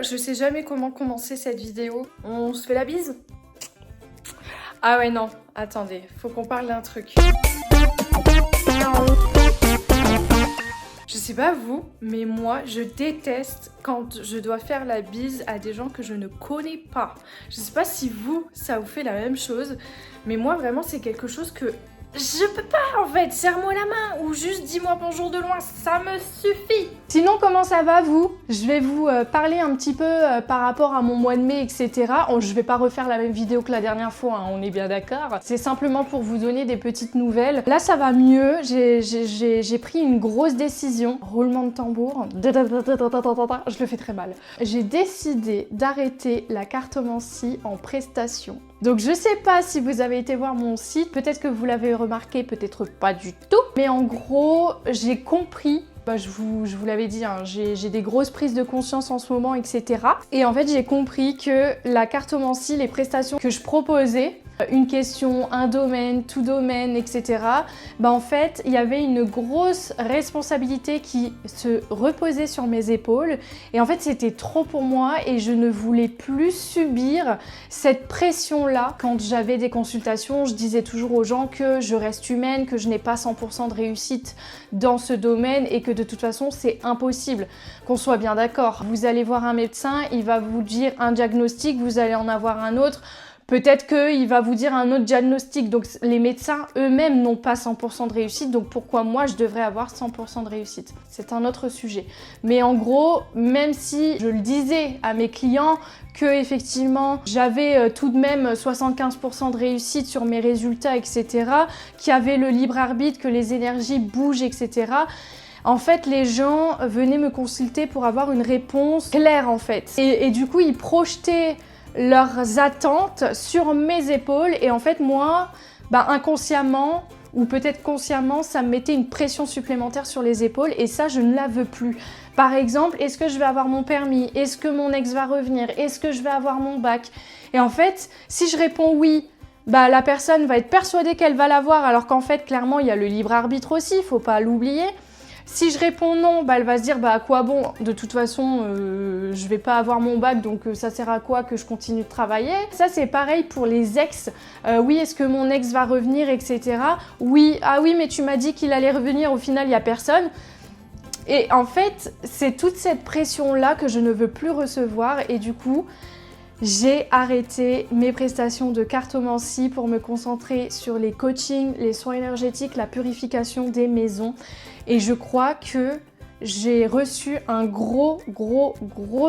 je sais jamais comment commencer cette vidéo. On se fait la bise? Ah ouais, non, attendez, faut qu'on parle d'un truc. Je sais pas vous, mais moi, je déteste quand je dois faire la bise à des gens que je ne connais pas. Je sais pas si vous, ça vous fait la même chose, mais moi, vraiment, c'est quelque chose que je peux pas, en fait. Serre-moi la main ou juste dis-moi bonjour de loin, ça me suffit. Sinon, comment ça va, vous? Je vais vous parler un petit peu par rapport à mon mois de mai, etc. Je vais pas refaire la même vidéo que la dernière fois, hein, on est bien d'accord. C'est simplement pour vous donner des petites nouvelles. Là, ça va mieux. J'ai pris une grosse décision. Roulement de tambour. Je le fais très mal. J'ai décidé d'arrêter la cartomancie en prestation. Donc je sais pas si vous avez été voir mon site, peut-être que vous l'avez remarqué, peut-être pas du tout. Mais en gros, j'ai compris, je vous l'avais dit, hein, j'ai des grosses prises de conscience en ce moment, etc. Et en fait, j'ai compris que la cartomancie, les prestations que je proposais, une question, un domaine, tout domaine, etc. En fait, il y avait une grosse responsabilité qui se reposait sur mes épaules. Et en fait, c'était trop pour moi et je ne voulais plus subir cette pression-là. Quand j'avais des consultations, je disais toujours aux gens que je reste humaine, que je n'ai pas 100% de réussite dans ce domaine et que de toute façon, c'est impossible. Qu'on soit bien d'accord. Vous allez voir un médecin, il va vous dire un diagnostic, vous allez en avoir un autre. Peut-être qu'il va vous dire un autre diagnostic. Donc les médecins eux-mêmes n'ont pas 100% de réussite. Donc pourquoi moi je devrais avoir 100% de réussite? C'est un autre sujet. Mais en gros, même si je le disais à mes clients que effectivement j'avais tout de même 75% de réussite sur mes résultats, etc. Qu'il y avait le libre arbitre, que les énergies bougent, etc. En fait, les gens venaient me consulter pour avoir une réponse claire en fait. Et du coup, ils projetaient leurs attentes sur mes épaules et en fait moi, inconsciemment ou peut-être consciemment, ça me mettait une pression supplémentaire sur les épaules et ça, je ne la veux plus. Par exemple, est-ce que je vais avoir mon permis? Est-ce que mon ex va revenir? Est-ce que je vais avoir mon bac? Et en fait, si je réponds oui, la personne va être persuadée qu'elle va l'avoir alors qu'en fait, clairement, il y a le libre arbitre aussi, il ne faut pas l'oublier. Si je réponds non, elle va se dire à quoi bon, de toute façon je vais pas avoir mon bac donc ça sert à quoi que je continue de travailler. Ça c'est pareil pour les ex, oui est-ce que mon ex va revenir, etc. Oui, ah oui mais tu m'as dit qu'il allait revenir, au final il y a personne. Et en fait c'est toute cette pression là que je ne veux plus recevoir et du coup j'ai arrêté mes prestations de cartomancie pour me concentrer sur les coachings, les soins énergétiques, la purification des maisons. Et je crois que j'ai reçu un gros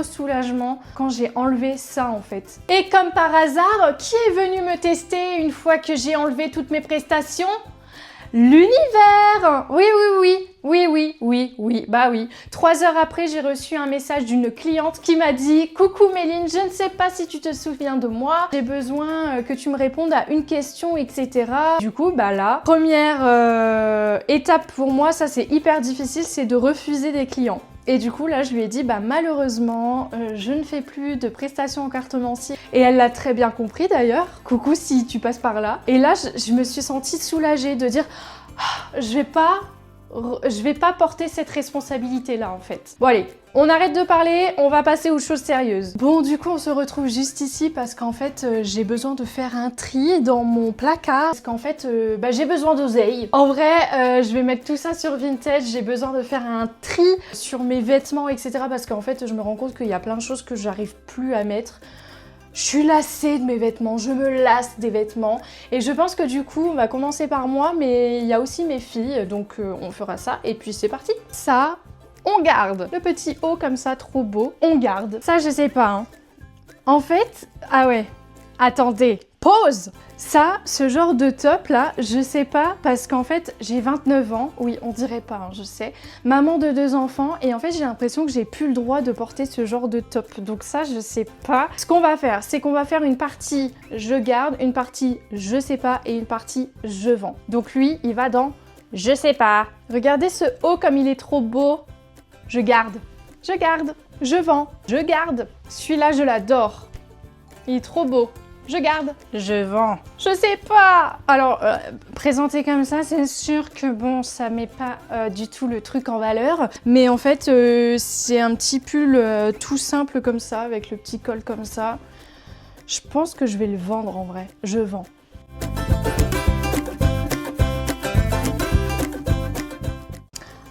soulagement quand j'ai enlevé ça en fait. Et comme par hasard, qui est venu me tester une fois que j'ai enlevé toutes mes prestations? L'univers! Oui. 3 heures après, j'ai reçu un message d'une cliente qui m'a dit « Coucou Méline, je ne sais pas si tu te souviens de moi, j'ai besoin que tu me répondes à une question, etc. » Du coup, là, première étape pour moi, ça c'est hyper difficile, c'est de refuser des clients. Et du coup, là, je lui ai dit, malheureusement, je ne fais plus de prestations en cartomancie. Et elle l'a très bien compris d'ailleurs. Coucou si tu passes par là. Et là, je me suis sentie soulagée de dire, je vais pas porter cette responsabilité-là en fait. Bon allez, on arrête de parler, on va passer aux choses sérieuses. Bon, du coup, on se retrouve juste ici parce qu'en fait, j'ai besoin de faire un tri dans mon placard. Parce qu'en fait, j'ai besoin d'oseille. En vrai, je vais mettre tout ça sur Vinted. J'ai besoin de faire un tri sur mes vêtements, etc. Parce qu'en fait, je me rends compte qu'il y a plein de choses que j'arrive plus à mettre. Je suis lassée de mes vêtements, je me lasse des vêtements et je pense que du coup on va commencer par moi mais il y a aussi mes filles donc on fera ça et puis c'est parti. Ça, on garde. Le petit haut comme ça, trop beau, on garde. Ça je sais pas hein. En fait, ah ouais, attendez, pause. Ça, ce genre de top là, je sais pas parce qu'en fait j'ai 29 ans, oui on dirait pas, je sais, maman de 2 enfants et en fait j'ai l'impression que j'ai plus le droit de porter ce genre de top. Donc ça je sais pas. Ce qu'on va faire, c'est qu'on va faire une partie je garde, une partie je sais pas et une partie je vends. Donc lui il va dans je sais pas. Regardez ce haut comme il est trop beau. Je garde, je vends, je garde. Celui-là je l'adore. Il est trop beau. je garde. Je vends. Je sais pas. Alors, présenté comme ça, c'est sûr que bon, ça met pas du tout le truc en valeur. Mais en fait, c'est un petit pull tout simple comme ça, avec le petit col comme ça. Je pense que je vais le vendre en vrai. Je vends.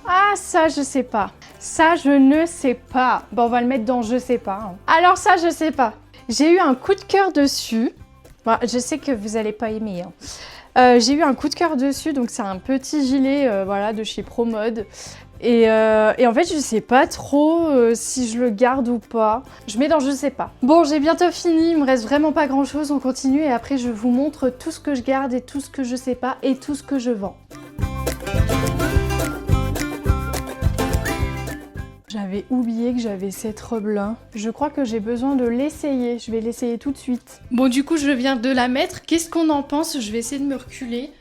Ah, ça, je sais pas. Ça, je ne sais pas. Bon, on va le mettre dans je sais pas. Hein. Alors ça, je sais pas. J'ai eu un coup de cœur dessus. Bon, je sais que vous allez pas aimer. Hein. J'ai eu un coup de cœur dessus, donc c'est un petit gilet voilà, de chez ProMode. Et en fait, je sais pas trop si je le garde ou pas. Je mets dans je sais pas. Bon, j'ai bientôt fini, il me reste vraiment pas grand chose, on continue et après je vous montre tout ce que je garde et tout ce que je sais pas et tout ce que je vends. J'avais oublié que j'avais cette robe-là. Je crois que j'ai besoin de l'essayer. Je vais l'essayer tout de suite. Bon, du coup, je viens de la mettre. Qu'est-ce qu'on en pense? Je vais essayer de me reculer.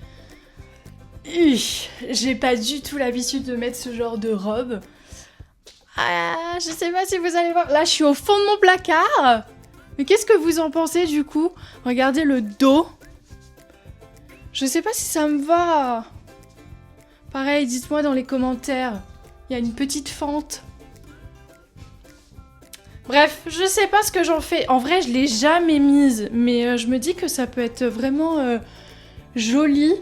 J'ai pas du tout l'habitude de mettre ce genre de robe. Ah, je sais pas si vous allez voir. Là, je suis au fond de mon placard. Mais qu'est-ce que vous en pensez, du coup? Regardez le dos. Je sais pas si ça me va. Pareil, dites-moi dans les commentaires. Il y a une petite fente. Bref, je sais pas ce que j'en fais. En vrai, je l'ai jamais mise, mais je me dis que ça peut être vraiment joli.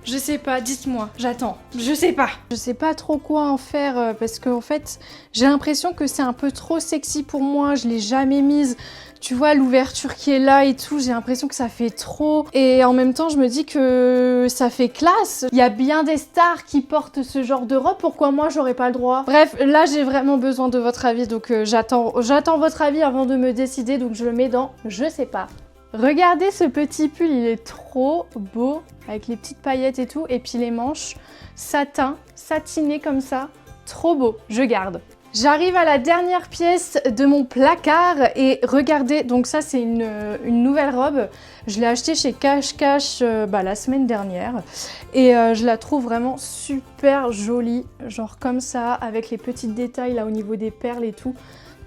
Je sais pas, dites-moi, j'attends. Je sais pas. Je sais pas trop quoi en faire parce que en fait, j'ai l'impression que c'est un peu trop sexy pour moi. Je l'ai jamais mise. Tu vois l'ouverture qui est là et tout, j'ai l'impression que ça fait trop. Et en même temps, je me dis que ça fait classe. Il y a bien des stars qui portent ce genre de robe, pourquoi moi j'aurais pas le droit? Bref, là j'ai vraiment besoin de votre avis, donc j'attends votre avis avant de me décider, donc je le mets dans je sais pas. Regardez ce petit pull, il est trop beau, avec les petites paillettes et tout, et puis les manches satin, satiné comme ça, trop beau, je garde. J'arrive à la dernière pièce de mon placard et regardez, donc ça c'est une nouvelle robe. Je l'ai achetée chez Cash Cash la semaine dernière et je la trouve vraiment super jolie, genre comme ça, avec les petits détails là au niveau des perles et tout.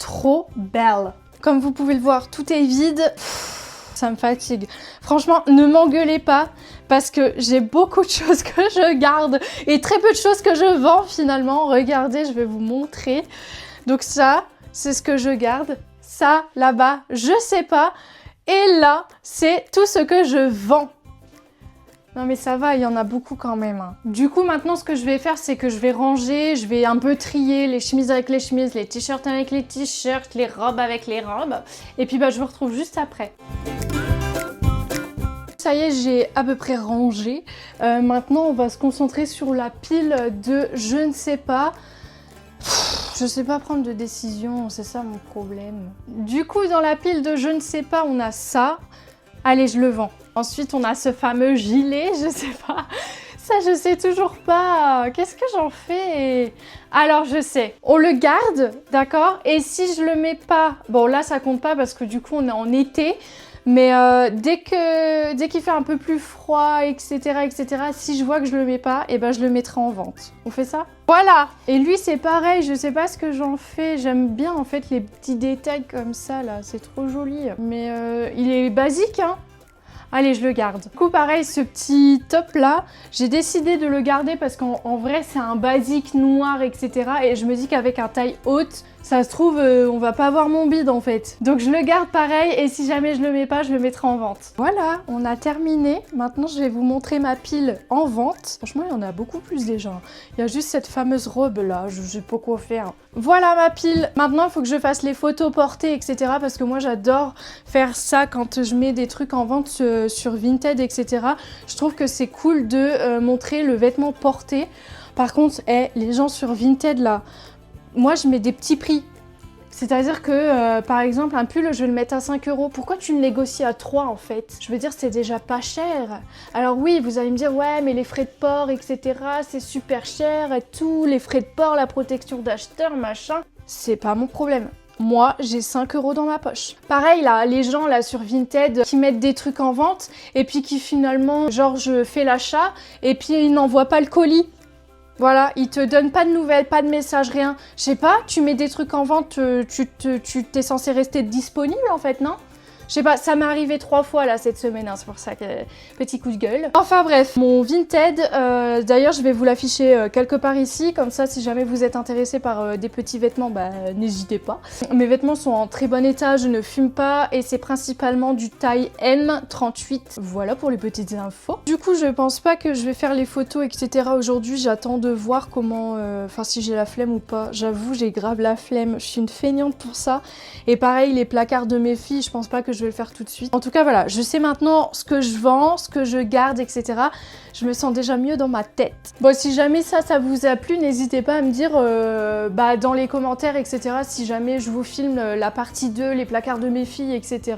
Trop belle. Comme vous pouvez le voir, tout est vide. Ça me fatigue. Franchement, ne m'engueulez pas parce que j'ai beaucoup de choses que je garde et très peu de choses que je vends finalement. Regardez, je vais vous montrer. Donc ça, c'est ce que je garde. Ça, là-bas, je sais pas. Et là, c'est tout ce que je vends. Non mais ça va, il y en a beaucoup quand même. Hein. Du coup, maintenant, ce que je vais faire, c'est que je vais ranger, je vais un peu trier les chemises avec les chemises, les t-shirts avec les t-shirts, les robes avec les robes. Et puis, je vous retrouve juste après. Ça y est, j'ai à peu près rangé. Maintenant, on va se concentrer sur la pile de je ne sais pas. Je sais pas prendre de décision, c'est ça mon problème. Du coup, dans la pile de je ne sais pas, on a ça. Allez, je le vends. Ensuite, on a ce fameux gilet, je sais pas. Ça, je sais toujours pas. Qu'est-ce que j'en fais? Alors, je sais. On le garde, d'accord? Et si je le mets pas... Bon, là, ça compte pas parce que du coup, on est en été. Mais dès qu'il fait un peu plus froid, etc., si je vois que je le mets pas, et je le mettrai en vente. On fait ça? Voilà! Et lui, c'est pareil, je sais pas ce que j'en fais. J'aime bien, en fait, les petits détails comme ça, là. C'est trop joli. Mais il est basique, hein? Allez, je le garde. Du coup, pareil, ce petit top-là, j'ai décidé de le garder parce qu'en vrai, c'est un basique noir, etc. Et je me dis qu'avec un taille haute, ça se trouve, on va pas voir mon bide en fait. Donc je le garde pareil et si jamais je le mets pas, je le mettrai en vente. Voilà, on a terminé. Maintenant, je vais vous montrer ma pile en vente. Franchement, il y en a beaucoup plus déjà. Il y a juste cette fameuse robe là, je sais pas quoi faire. Voilà ma pile. Maintenant, il faut que je fasse les photos portées, etc. Parce que moi, j'adore faire ça quand je mets des trucs en vente sur Vinted, etc. Je trouve que c'est cool de montrer le vêtement porté. Par contre, les gens sur Vinted là, moi, je mets des petits prix. C'est-à-dire que, par exemple, un pull, je vais le mettre à 5 €. Pourquoi tu le négocies à 3 en fait? Je veux dire, c'est déjà pas cher. Alors oui, vous allez me dire, ouais, mais les frais de port, etc., c'est super cher et tout. Les frais de port, la protection d'acheteur, machin. C'est pas mon problème. Moi, j'ai 5 € dans ma poche. Pareil, là, les gens là sur Vinted qui mettent des trucs en vente et puis qui finalement, genre, je fais l'achat et puis ils n'envoient pas le colis. Voilà, ils te donnent pas de nouvelles, pas de messages, rien. Je sais pas, tu mets des trucs en vente, tu t'es censé rester disponible en fait, non? Je sais pas, ça m'est arrivé 3 fois là cette semaine, hein, c'est pour ça que petit coup de gueule. Enfin bref, mon Vinted, d'ailleurs je vais vous l'afficher quelque part ici, comme ça si jamais vous êtes intéressé par des petits vêtements, bah n'hésitez pas. Mes vêtements sont en très bon état, je ne fume pas et c'est principalement du taille M38. Voilà pour les petites infos. Du coup je pense pas que je vais faire les photos etc. aujourd'hui, j'attends de voir comment, enfin si j'ai la flemme ou pas. J'avoue j'ai grave la flemme, je suis une feignante pour ça. Et pareil les placards de mes filles, je pense pas que je vais le faire tout de suite. En tout cas voilà, je sais maintenant ce que je vends, ce que je garde, etc. Je me sens déjà mieux dans ma tête. Bon, si jamais ça vous a plu, n'hésitez pas à me dire bah, dans les commentaires, etc. Si jamais je vous filme la partie 2, les placards de mes filles, etc.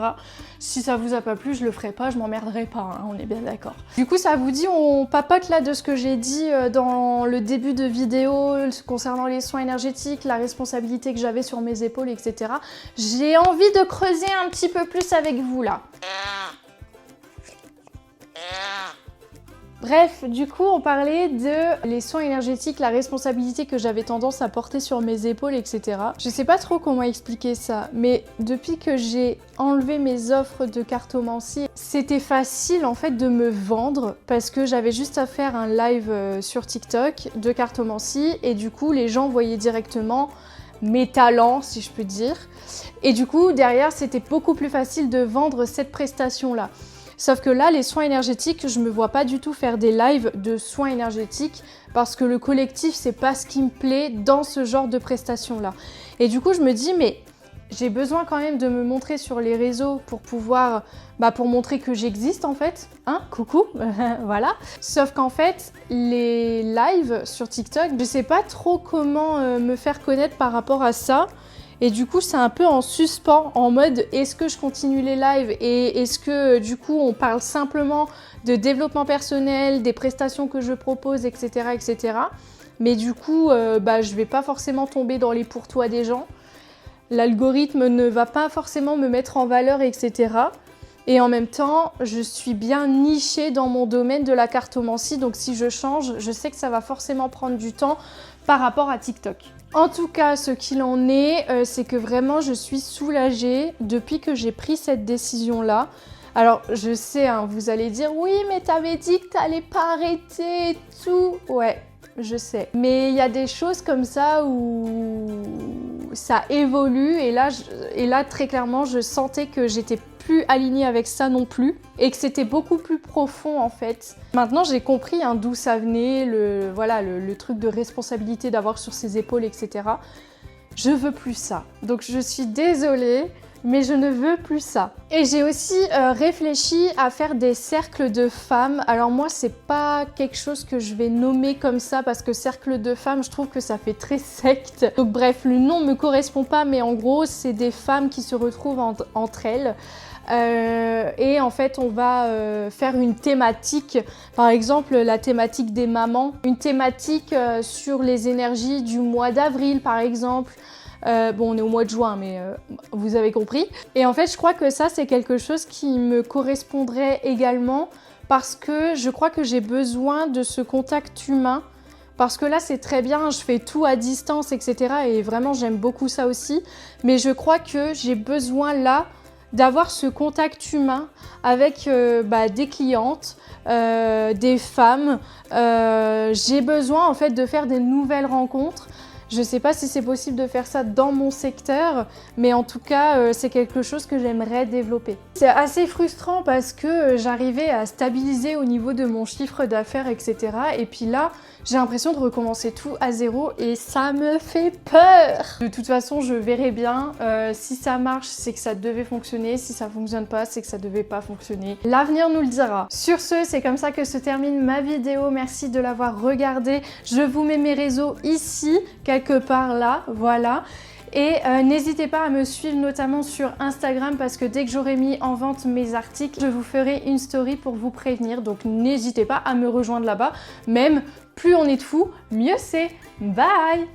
Si ça vous a pas plu, je le ferai pas, je m'emmerderai pas, hein, on est bien d'accord. Du coup, ça vous dit, on papote là de ce que j'ai dit dans le début de vidéo concernant les soins énergétiques, la responsabilité que j'avais sur mes épaules, etc. J'ai envie de creuser un petit peu plus avec vous là. Bref, du coup, on parlait de les soins énergétiques, la responsabilité que j'avais tendance à porter sur mes épaules, etc. Je sais pas trop comment expliquer ça, mais depuis que j'ai enlevé mes offres de cartomancie, c'était facile en fait de me vendre parce que j'avais juste à faire un live sur TikTok de cartomancie et du coup, les gens voyaient directement mes talents, si je peux dire. Et du coup, derrière, c'était beaucoup plus facile de vendre cette prestation-là. Sauf que là, les soins énergétiques, je me vois pas du tout faire des lives de soins énergétiques parce que le collectif, c'est pas ce qui me plaît dans ce genre de prestations-là. Et du coup, je me dis, mais j'ai besoin quand même de me montrer sur les réseaux pour pouvoir, pour montrer que j'existe en fait. Hein, coucou, voilà. Sauf qu'en fait, les lives sur TikTok, je sais pas trop comment me faire connaître par rapport à ça. Et du coup, c'est un peu en suspens, en mode est-ce que je continue les lives et est-ce que du coup, on parle simplement de développement personnel, des prestations que je propose, etc. etc. Mais du coup, je vais pas forcément tomber dans les pourtois des gens. L'algorithme ne va pas forcément me mettre en valeur, etc. Et en même temps, je suis bien nichée dans mon domaine de la cartomancie. Donc si je change, je sais que ça va forcément prendre du temps par rapport à TikTok. En tout cas, ce qu'il en est, c'est que vraiment je suis soulagée depuis que j'ai pris cette décision-là. Alors je sais, hein, vous allez dire oui mais t'avais dit que t'allais pas arrêter et tout. Ouais, je sais. Mais il y a des choses comme ça où ça évolue et là très clairement je sentais que j'étais plus alignée avec ça non plus et que c'était beaucoup plus profond en fait. Maintenant j'ai compris hein, d'où ça venait, le truc de responsabilité d'avoir sur ses épaules, etc. Je veux plus ça. Donc je suis désolée, mais je ne veux plus ça. Et j'ai aussi réfléchi à faire des cercles de femmes. Alors moi, c'est pas quelque chose que je vais nommer comme ça parce que cercle de femmes, je trouve que ça fait très secte. Donc bref, le nom me correspond pas, mais en gros, c'est des femmes qui se retrouvent entre elles. Et en fait, on va faire une thématique, par exemple la thématique des mamans, une thématique sur les énergies du mois d'avril, par exemple. Bon, on est au mois de juin, mais vous avez compris. Et en fait, je crois que ça, c'est quelque chose qui me correspondrait également parce que je crois que j'ai besoin de ce contact humain. Parce que là, c'est très bien, je fais tout à distance, etc. Et vraiment, j'aime beaucoup ça aussi. Mais je crois que j'ai besoin là d'avoir ce contact humain avec des clientes, des femmes. J'ai besoin en fait de faire des nouvelles rencontres. Je ne sais pas si c'est possible de faire ça dans mon secteur, mais en tout cas, c'est quelque chose que j'aimerais développer. C'est assez frustrant parce que j'arrivais à stabiliser au niveau de mon chiffre d'affaires, etc. Et puis là, j'ai l'impression de recommencer tout à zéro et ça me fait peur. De toute façon, je verrai bien. Si ça marche, c'est que ça devait fonctionner. Si ça fonctionne pas, c'est que ça devait pas fonctionner. L'avenir nous le dira. Sur ce, c'est comme ça que se termine ma vidéo. Merci de l'avoir regardée. Je vous mets mes réseaux ici, quelque part là, voilà. Et n'hésitez pas à me suivre notamment sur Instagram parce que dès que j'aurai mis en vente mes articles, je vous ferai une story pour vous prévenir. Donc n'hésitez pas à me rejoindre là-bas. Même plus on est de fous, mieux c'est. Bye!